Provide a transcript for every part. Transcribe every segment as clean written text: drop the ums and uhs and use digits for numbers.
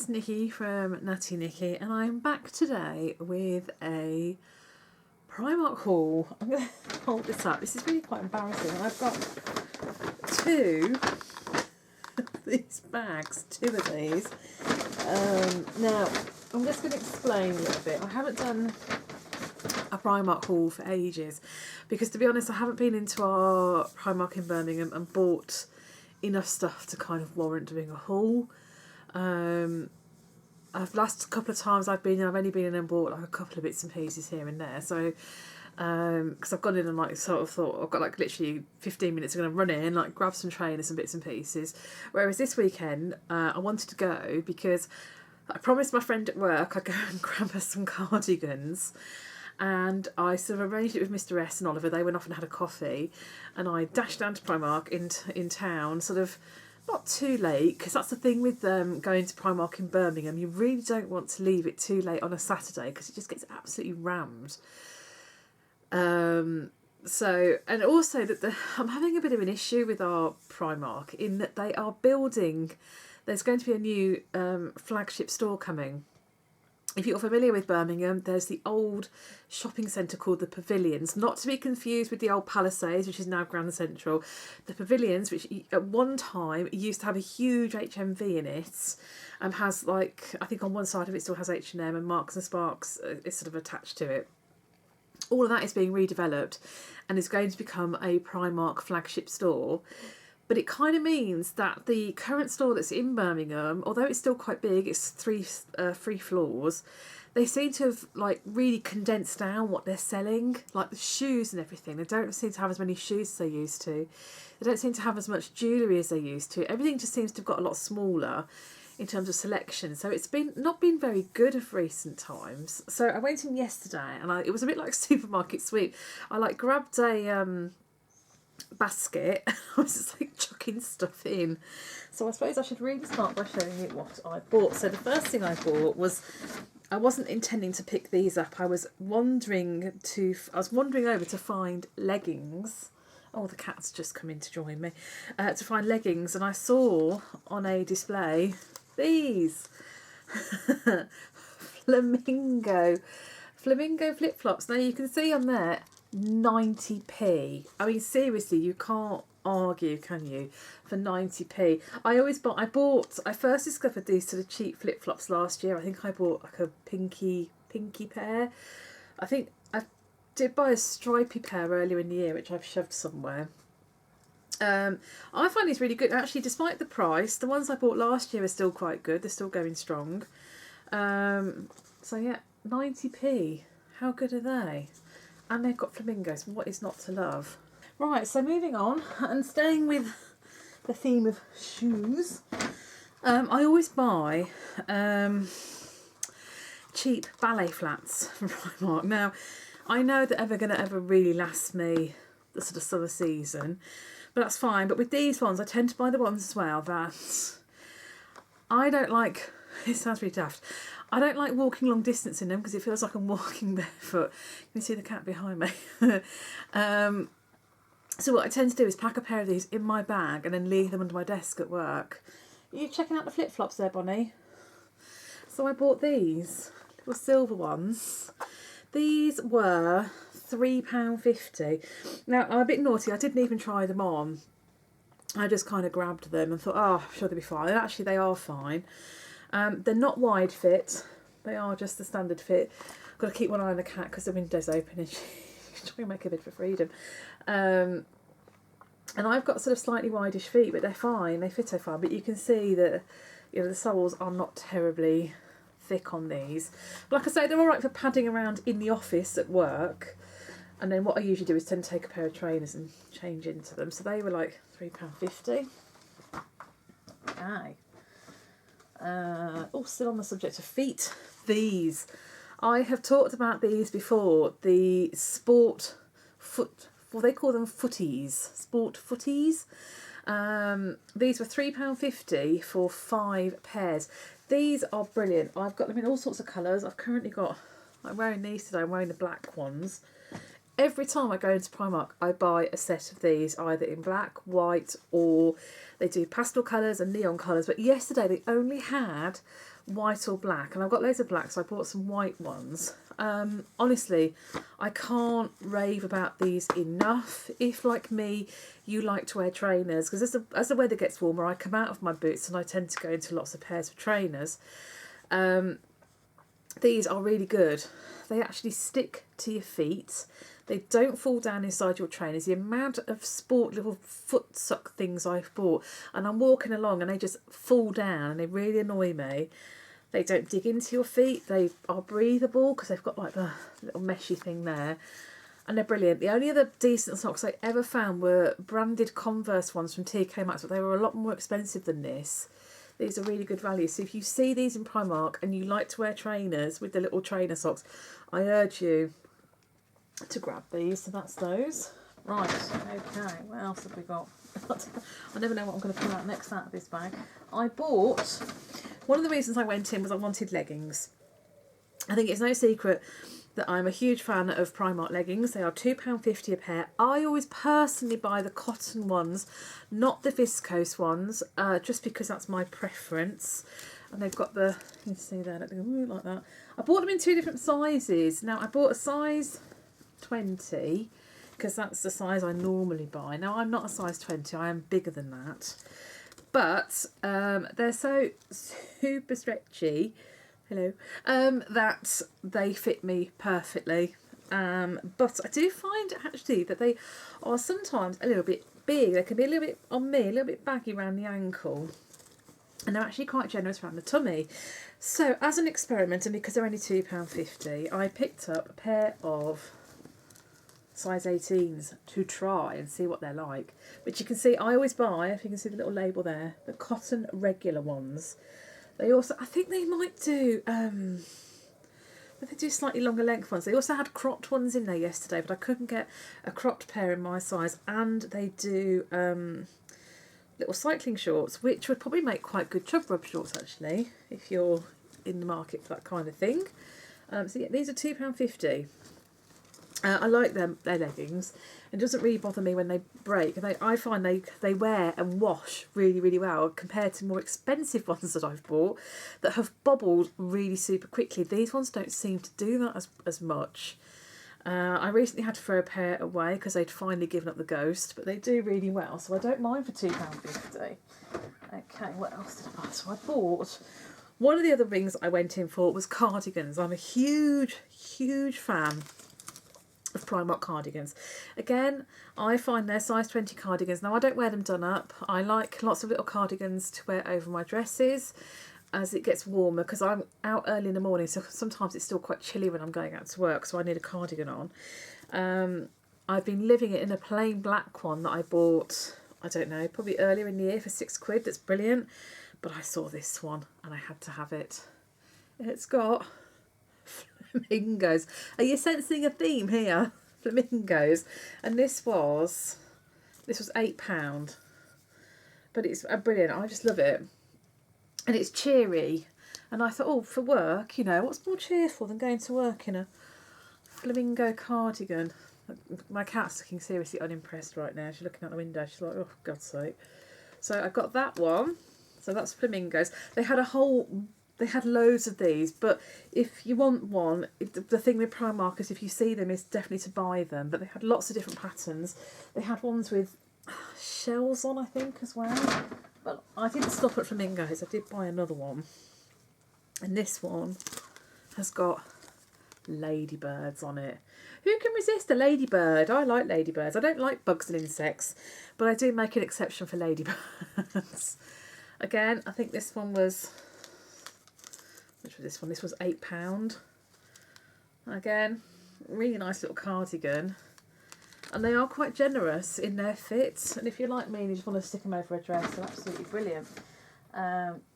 it's Nikki from Natty Nikki, and I'm back today with a Primark haul. I'm going to hold this up. This is really quite embarrassing. I've got two of these bags, two of these. Now, I'm just going to explain a little bit. I haven't done a Primark haul for ages because, to be honest, I haven't been into our Primark in Birmingham and bought enough stuff to kind of warrant doing a haul. I've last couple of times I've only been in and bought like a couple of bits and pieces here and there. So, because I've gone in and like sort of thought I've got like literally 15 minutes, I'm going to run in, like grab some trainers and bits and pieces. Whereas this weekend, I wanted to go because I promised my friend at work I'd go and grab her some cardigans. And I sort of arranged it with Mr. S and Oliver. They went off and had a coffee, and I dashed down to Primark in town, sort of not too late, because that's the thing with going to Primark in Birmingham. You really don't want to leave it too late on a Saturday because it just gets absolutely rammed. So, and also that I'm having a bit of an issue with our Primark in that they are building. There's going to be a new flagship store coming. If you're familiar with Birmingham, there's the old shopping centre called the Pavilions, not to be confused with the old Palisades, which is now Grand Central. The Pavilions, which at one time used to have a huge HMV in it, and has like, I think on one side of it still has H&M and Marks and Sparks is sort of attached to it. All of that is being redeveloped and is going to become a Primark flagship store. But it kind of means that the current store that's in Birmingham, although it's still quite big, it's three floors, they seem to have like really condensed down what they're selling, like the shoes and everything. They don't seem to have as many shoes as they used to. They don't seem to have as much jewellery as they used to. Everything just seems to have got a lot smaller in terms of selection. So it's not been very good of recent times. So I went in yesterday and it was a bit like a supermarket sweep. I like grabbed a basket. I was just like chucking stuff in. So I suppose I should really start by showing you what I bought. So the first thing I bought was, I wasn't intending to pick these up. I was wandering over to find leggings. Oh, the cat's just come in to join me. To find leggings, and I saw on a display these flamingo flip-flops. Now you can see on there 90p. I mean, seriously, you can't argue, can you, for 90p? I first discovered these sort of cheap flip-flops last year. I think I bought like a pinky pair. I think I did buy a stripy pair earlier in the year, which I've shoved somewhere. I find these really good. Actually, despite the price, the ones I bought last year are still quite good. They're still going strong. So yeah, 90p. How good are they? And they've got flamingos. What is not to love? Right, so moving on and staying with the theme of shoes. I always buy cheap ballet flats from Primark. Now, I know that they're going to ever really last me the sort of summer season, but that's fine. But with these ones, I tend to buy the ones as well that I don't like. It sounds really daft. I don't like walking long distance in them because it feels like I'm walking barefoot. You can see the cat behind me. So what I tend to do is pack a pair of these in my bag and then leave them under my desk at work. Are you checking out the flip-flops there, Bonnie? So I bought these little silver ones. These were £3.50. Now, I'm a bit naughty. I didn't even try them on. I just kind of grabbed them and thought, oh, I'm sure they'll be fine. And actually, they are fine. They're not wide fit. They are just the standard fit. Got to keep one eye on the cat because the window's open and she's trying to make a bid for freedom. And I've got sort of slightly wideish feet, but they're fine. They fit so fine. But you can see that, you know, the soles are not terribly thick on these. But like I say, they're all right for padding around in the office at work. And then what I usually do is tend to take a pair of trainers and change into them. So they were like £3.50. Aye. Still on the subject of feet. These. I have talked about these before. The sport foot, well, they call them footies. Sport footies. These were £3.50 for 5 pairs. These are brilliant. I've got them in all sorts of colours. I've currently got, I'm wearing these today. I'm wearing the black ones. Every time I go into Primark, I buy a set of these, either in black, white, or they do pastel colours and neon colours. But yesterday they only had white or black, and I've got loads of black, so I bought some white ones. Honestly, I can't rave about these enough. If, like me, you like to wear trainers, because as the weather gets warmer, I come out of my boots and I tend to go into lots of pairs of trainers. These are really good. They actually stick to your feet. They don't fall down inside your trainers. The amount of sport little foot suck things I've bought, and I'm walking along and they just fall down and they really annoy me. They don't dig into your feet. They are breathable because they've got like the little meshy thing there. And they're brilliant. The only other decent socks I ever found were branded Converse ones from TK Maxx, but they were a lot more expensive than this. These are really good value. So if you see these in Primark and you like to wear trainers with the little trainer socks, I urge you to grab these. So that's those. Right, okay, what else have we got? I never know what I'm going to pull out next out of this bag. I bought, one of the reasons I went in was I wanted leggings. I think it's no secret that I'm a huge fan of Primark leggings. They are £2.50 a pair. I always personally buy the cotton ones, not the viscose ones, just because that's my preference. And they've got the, you can see there, like that. I bought them in 2 different sizes. Now, I bought a size 20, because that's the size I normally buy. Now, I'm not a size 20, I am bigger than that. But they're so super stretchy, that they fit me perfectly. But I do find actually that they are sometimes a little bit big. They can be a little bit, on me, a little bit baggy around the ankle. And they're actually quite generous around the tummy. So as an experiment, and because they're only £2.50, I picked up a pair of size 18s to try and see what they're like. But you can see, I always buy, if you can see the little label there, the cotton regular ones. They also, I think they might do, but they do slightly longer length ones. They also had cropped ones in there yesterday, but I couldn't get a cropped pair in my size. And they do little cycling shorts, which would probably make quite good chub rub shorts actually, if you're in the market for that kind of thing. So yeah, these are £2.50. I like them, their leggings. It doesn't really bother me when they break. I find they wear and wash really, really well compared to more expensive ones that I've bought that have bobbled really super quickly. These ones don't seem to do that as much. I recently had to throw a pair away because they'd finally given up the ghost, but they do really well, so I don't mind for £2.50. Okay, what else did I buy? So I bought, one of the other things I went in for was cardigans. I'm a huge, huge fan of Primark cardigans. Again, I find their size 20 cardigans. Now, I don't wear them done up. I like lots of little cardigans to wear over my dresses as it gets warmer, because I'm out early in the morning, so sometimes it's still quite chilly when I'm going out to work, so I need a cardigan on. I've been living it in a plain black one that I bought, I don't know, probably earlier in the year for £6. That's brilliant. But I saw this one and I had to have it. It's got flamingos. Are you sensing a theme here? Flamingos. And this was £8. But it's brilliant. I just love it. And it's cheery. And I thought, oh, for work, you know, what's more cheerful than going to work in a flamingo cardigan? My cat's looking seriously unimpressed right now. She's looking out the window. She's like, oh, for God's sake. So I got that one. So that's flamingos. They had loads of these, but if you want one, the thing with Primark is if you see them, it's definitely to buy them. But they had lots of different patterns. They had ones with shells on, I think, as well. But I didn't stop at flamingos. I did buy another one. And this one has got ladybirds on it. Who can resist a ladybird? I like ladybirds. I don't like bugs and insects, but I do make an exception for ladybirds. Again, I think this one was... Which was this one? This was £8. Again, really nice little cardigan. And they are quite generous in their fit. And if you're like me and you just want to stick them over a dress, they're absolutely brilliant.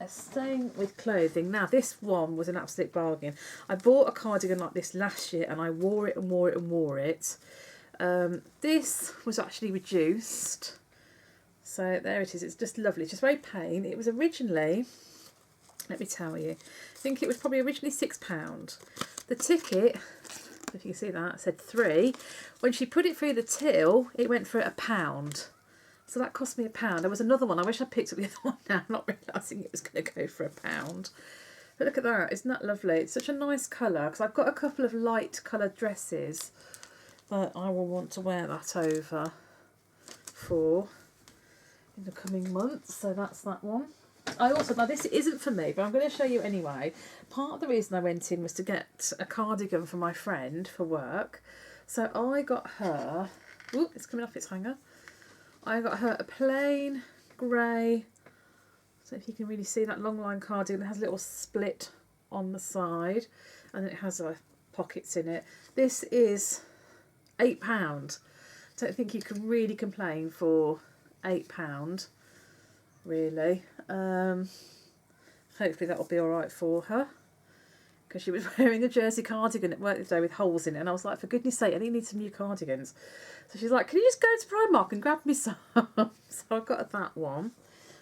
Staying with clothing. Now, this one was an absolute bargain. I bought a cardigan like this last year and I wore it and wore it and wore it. This was actually reduced. So there it is. It's just lovely. It's just very plain. It was originally, let me tell you, I think it was probably originally £6. The ticket, if you can see that, said £3. When she put it through the till, it went for £1. So that cost me £1. There was another one. I wish I picked up the other one now, not realising it was going to go for £1. But look at that, isn't that lovely? It's such a nice colour, because I've got a couple of light coloured dresses that I will want to wear that over for in the coming months. So that's that one. I also, now this isn't for me, but I'm going to show you anyway. Part of the reason I went in was to get a cardigan for my friend for work. So I got her, oh, it's coming off its hanger. I got her a plain grey, so if you can really see that long line cardigan, it has a little split on the side and it has pockets in it. This is £8. Don't think you can really complain for £8, really. Hopefully that'll be alright for her, because she was wearing a jersey cardigan at work today with holes in it, and I was like, for goodness sake, I think you need some new cardigans. So she's like, can you just go to Primark and grab me some? So I got that one.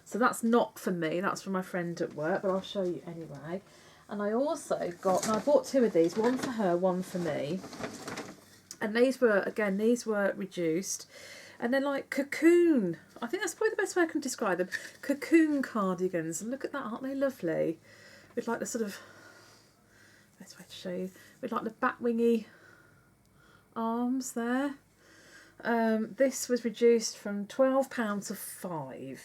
So that's not for me, that's for my friend at work, but I'll show you anyway. And I also got, and I bought 2 of these, one for her, one for me. And these were, again, these were reduced. And they're like cocoon. I think that's probably the best way I can describe them. Cocoon cardigans. And look at that, aren't they lovely? With like the sort of, best way to show you, with like the bat-wingy arms there. This was reduced from £12 to £5.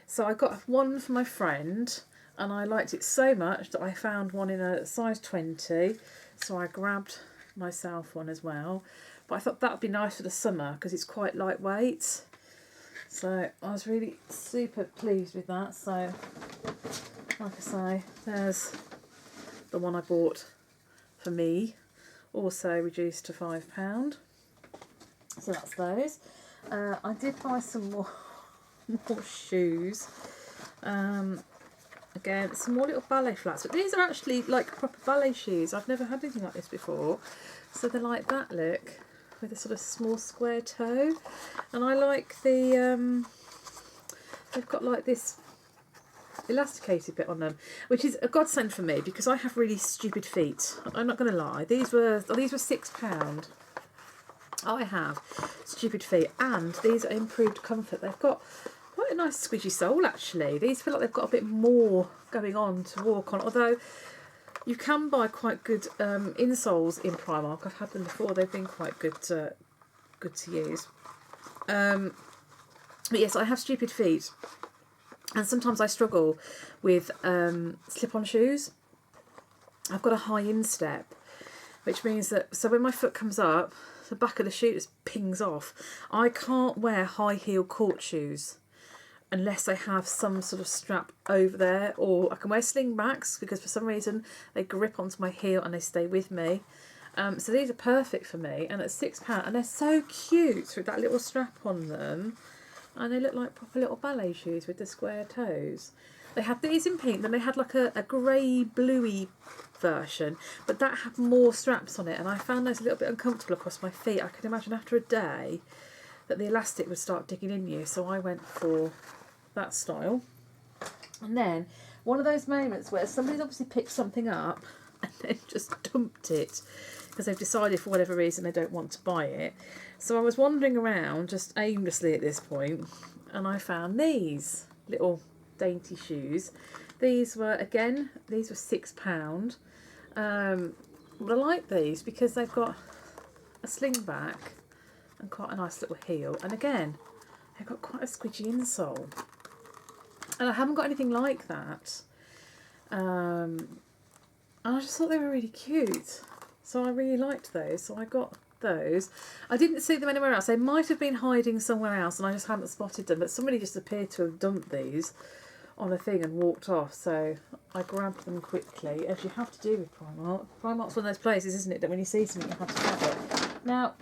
So I got one for my friend, and I liked it so much that I found one in a size 20. So I grabbed myself one as well. But I thought that would be nice for the summer because it's quite lightweight. So I was really super pleased with that. So like I say, there's the one I bought for me, also reduced to £5. So that's those. I did buy some more shoes. Again, some more little ballet flats, but these are actually like proper ballet shoes. I've never had anything like this before. So they're like that look, with a sort of small square toe. And I like the, they've got like this elasticated bit on them, which is a godsend for me because I have really stupid feet. I'm not going to lie. These were £6. I have stupid feet, and these are improved comfort. They've got quite a nice squishy sole actually. These feel like they've got a bit more going on to walk on, although you can buy quite good insoles in Primark. I've had them before, they've been quite good to use. But yes, I have stupid feet, and sometimes I struggle with slip-on shoes. I've got a high instep, which means that, so when my foot comes up, the back of the shoe just pings off. I can't wear high heel court shoes unless I have some sort of strap over there, or I can wear slingbacks because for some reason they grip onto my heel and they stay with me. So these are perfect for me, and at £6, and they're so cute with that little strap on them, and they look like proper little ballet shoes with the square toes. They had these in pink, then they had like a grey bluey version, but that had more straps on it, and I found those a little bit uncomfortable across my feet. I could imagine after a day that the elastic would start digging in you, so I went for that style. And then one of those moments where somebody's obviously picked something up and then just dumped it because they've decided for whatever reason they don't want to buy it. So I was wandering around just aimlessly at this point, and I found these little dainty shoes. These were, again, these were £6. But I like these because they've got a sling back and quite a nice little heel, and again they've got quite a squidgy insole, and I haven't got anything like that. And I just thought they were really cute, so I really liked those, so I got those. I didn't see them anywhere else. They might have been hiding somewhere else and I just hadn't spotted them, but somebody just appeared to have dumped these on a thing and walked off, so I grabbed them quickly, as you have to do with Primark. Primark's one of those places, isn't it, that when you see something you have to grab it. Now,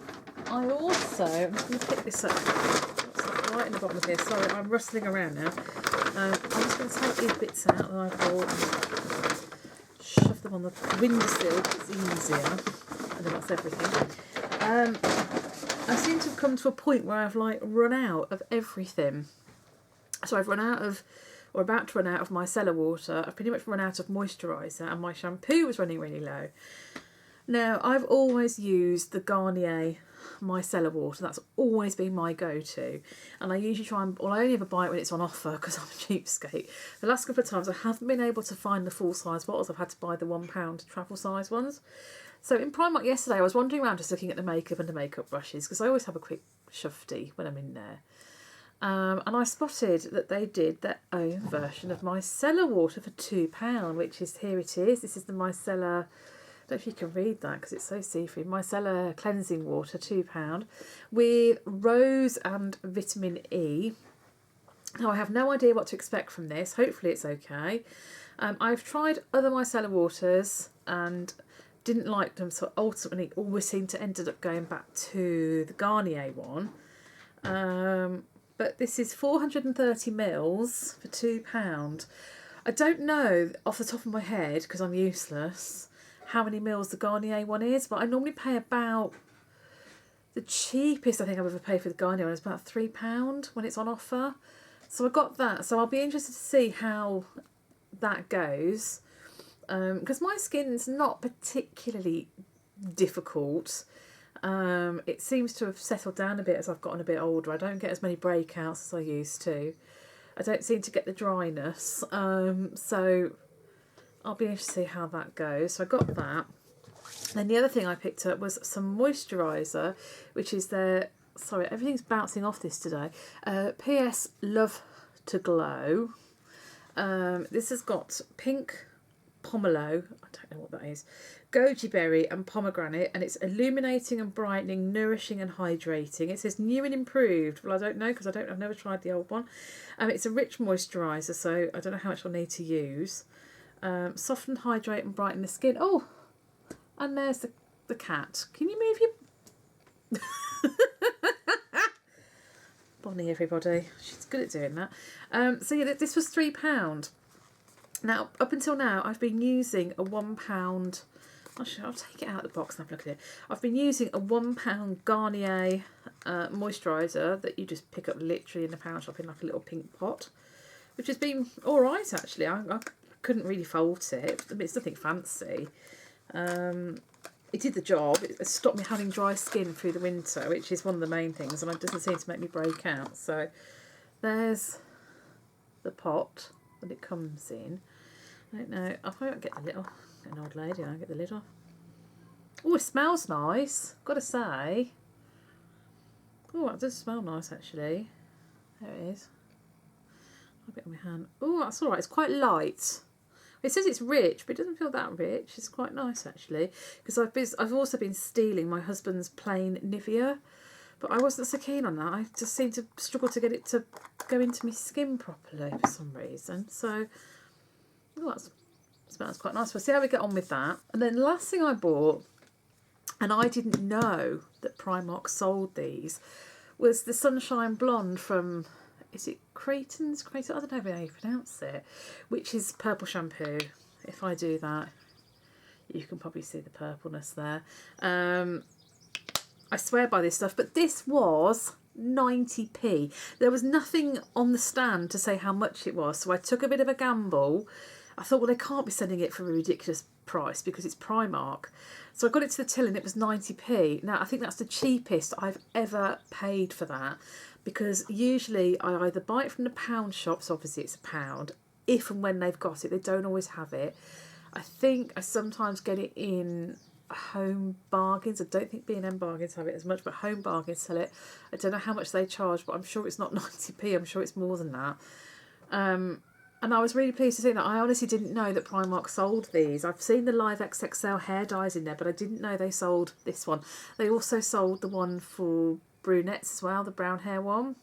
I also, I'm just going to pick this up, it's right in the bottom of here, sorry, I'm rustling around now. I'm just going to take these bits out that I bought and shove them on the windowsill, it's easier, and then that's everything. I seem to have come to a point where I've like run out of everything. So I've run out of, or about to run out of my cellar water. I've pretty much run out of moisturiser, and my shampoo was running really low. Now, I've always used the Garnier micellar water. That's always been my go-to, and I usually try and, well, I only ever buy it when it's on offer because I'm a cheapskate. The last couple of times I haven't been able to find the full-size bottles. I've had to buy the £1 travel size ones. So in Primark yesterday, I was wandering around just looking at the makeup and the makeup brushes because I always have a quick shufty when I'm in there. And I spotted that they did their own version of micellar water for £2, which is, here it is. This is the micellar, I don't know if you can read that because it's so see-through. Micellar cleansing water, £2, with rose and vitamin E. Now, I have no idea what to expect from this. Hopefully it's okay. I've tried other micellar waters and didn't like them, so ultimately always seem to ended up going back to the Garnier one. But this is 430 mils for £2. I don't know off the top of my head, because I'm useless, how many mils the Garnier one is, but I normally pay about, the cheapest I think I've ever paid for the Garnier one is about £3 when it's on offer. So I got that. So I'll be interested to see how that goes. Because my skin's not particularly difficult. It seems to have settled down a bit as I've gotten a bit older. I don't get as many breakouts as I used to. I don't seem to get the dryness. So I'll be interested to see how that goes. So I got that. Then the other thing I picked up was some moisturiser, which is their, sorry, everything's bouncing off this today. PS Love to Glow. This has got pink pomelo, I don't know what that is, goji berry and pomegranate, and it's illuminating and brightening, nourishing and hydrating. It says new and improved. Well, I don't know because I've never tried the old one. It's a rich moisturiser, so I don't know how much I'll need to use. Soften, hydrate and brighten the skin. Oh, and there's the cat. Can you move your Bonnie, everybody. She's good at doing that. So yeah, this was £3. Now, up until now, I've been using a £1. Actually, I'll take it out of the box and have a look at it. I've been using a £1 Garnier moisturiser that you just pick up literally in the pound shop in like a little pink pot, which has been all right actually. I couldn't really fault it. I mean, it's nothing fancy. It did the job. It stopped me having dry skin through the winter, which is one of the main things, and it doesn't seem to make me break out. So there's the pot that it comes in. I don't know. I won't get the lid off. An old lady, I'll get the lid off. Oh, it smells nice. Gotta say. Oh, that does smell nice actually. There it is. I'll get it on my hand. Oh, that's all right. It's quite light. It says it's rich, but it doesn't feel that rich. It's quite nice actually, because I've also been stealing my husband's plain Nivea, but I wasn't so keen on that. I just seemed to struggle to get it to go into my skin properly for some reason. So, oh, that smells quite nice. We'll see how we get on with that. And then the last thing I bought, and I didn't know that Primark sold these, was the Sunshine Blonde from, is it Creighton's? I don't know how you pronounce it, which is purple shampoo. If I do that, you can probably see the purpleness there. I swear by this stuff, but this was 90p. There was nothing on the stand to say how much it was, so I took a bit of a gamble. I thought, well, they can't be selling it for a ridiculous price because it's Primark. So I got it to the till and it was 90p. Now, I think that's the cheapest I've ever paid for that, because usually I either buy it from the pound shops, obviously it's £1, if and when they've got it. They don't always have it. I think I sometimes get it in Home Bargains. I don't think B&M Bargains have it as much, but Home Bargains sell it. I don't know how much they charge, but I'm sure it's not 90p. I'm sure it's more than that. And I was really pleased to see that. I honestly didn't know that Primark sold these. I've seen the Live XXL hair dyes in there, but I didn't know they sold this one. They also sold the one for brunettes as well, the brown hair one,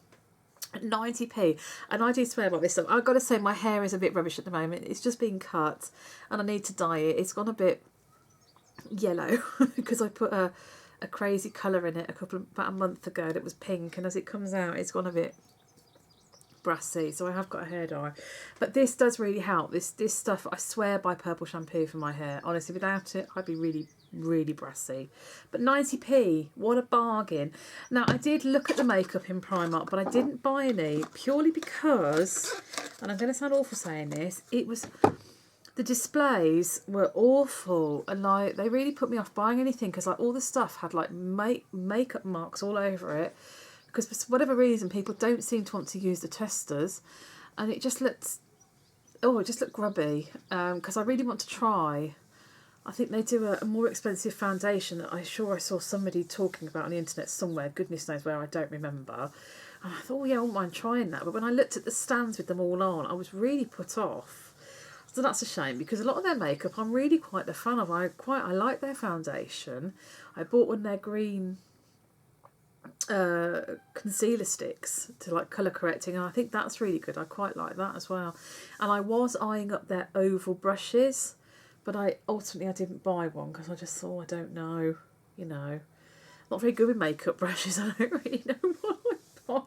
at 90p. And I do swear about this stuff. I've got to say my hair is a bit rubbish at the moment. It's just been cut and I need to dye it. It's gone a bit yellow because I put a crazy colour in it about a month ago that was pink, and as it comes out it's gone a bit brassy, so I have got a hair dye. But this does really help. This stuff, I swear by purple shampoo for my hair. Honestly, without it I'd be really brassy. But 90p, what a bargain. Now, I did look at the makeup in Primark, but I didn't buy any purely because, and I'm going to sound awful saying this, it was the displays were awful, and like they really put me off buying anything because like all the stuff had like makeup marks all over it, because for whatever reason people don't seem to want to use the testers, and it just looked grubby. Because I really want to try. I think they do a more expensive foundation that I saw somebody talking about on the internet somewhere, goodness knows where, I don't remember. And I thought, oh yeah, I wouldn't mind trying that. But when I looked at the stands with them all on, I was really put off. So that's a shame, because a lot of their makeup I'm really quite a fan of. I like their foundation. I bought one of their green concealer sticks to like colour correcting, and I think that's really good. I quite like that as well. And I was eyeing up their oval brushes, but I didn't buy one because I just thought, I don't know, not very good with makeup brushes. I don't really know what I'm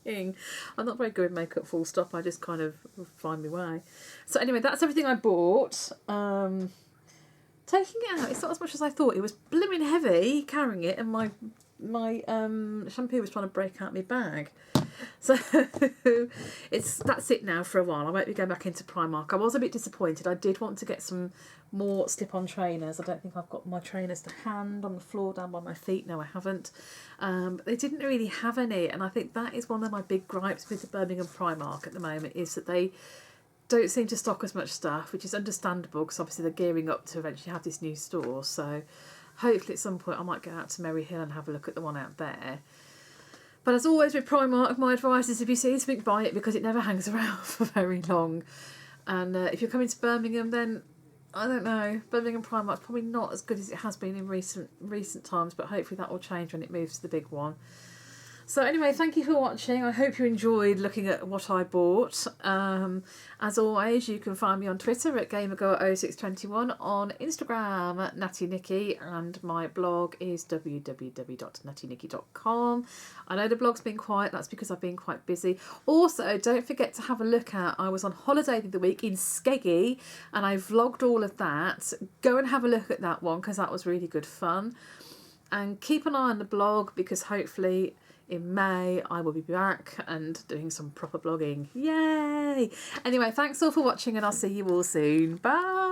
buying. I'm not very good with makeup, full stop. I just kind of find my way. So anyway, that's everything I bought. Taking it out, it's not as much as I thought. It was blooming heavy carrying it, and my shampoo was trying to break out my bag. So that's it now for a while. I won't be going back into Primark. I was a bit disappointed. I did want to get some more slip-on trainers. I don't think I've got my trainers to hand on the floor down by my feet. No, I haven't. But they didn't really have any, and I think that is one of my big gripes with the Birmingham Primark at the moment, is that they don't seem to stock as much stuff, which is understandable because obviously they're gearing up to eventually have this new store. So hopefully at some point I might get out to Merry Hill and have a look at the one out there. But as always with Primark, my advice is if you see something, buy it, because it never hangs around for very long. And if you're coming to Birmingham, then I don't know, Birmingham Primark's probably not as good as it has been in recent times, but hopefully that will change when it moves to the big one. So anyway, thank you for watching. I hope you enjoyed looking at what I bought. As always, you can find me on Twitter at GamerGirl0621, on Instagram at NattyNicky, and my blog is www.nattynicky.com. I know the blog's been quiet, that's because I've been quite busy. Also, don't forget to have a look at, I was on holiday the week in Skeggy, and I vlogged all of that. Go and have a look at that one, because that was really good fun. And keep an eye on the blog, because hopefully in May I will be back and doing some proper blogging. Yay! Anyway, thanks all for watching, and I'll see you all soon. Bye!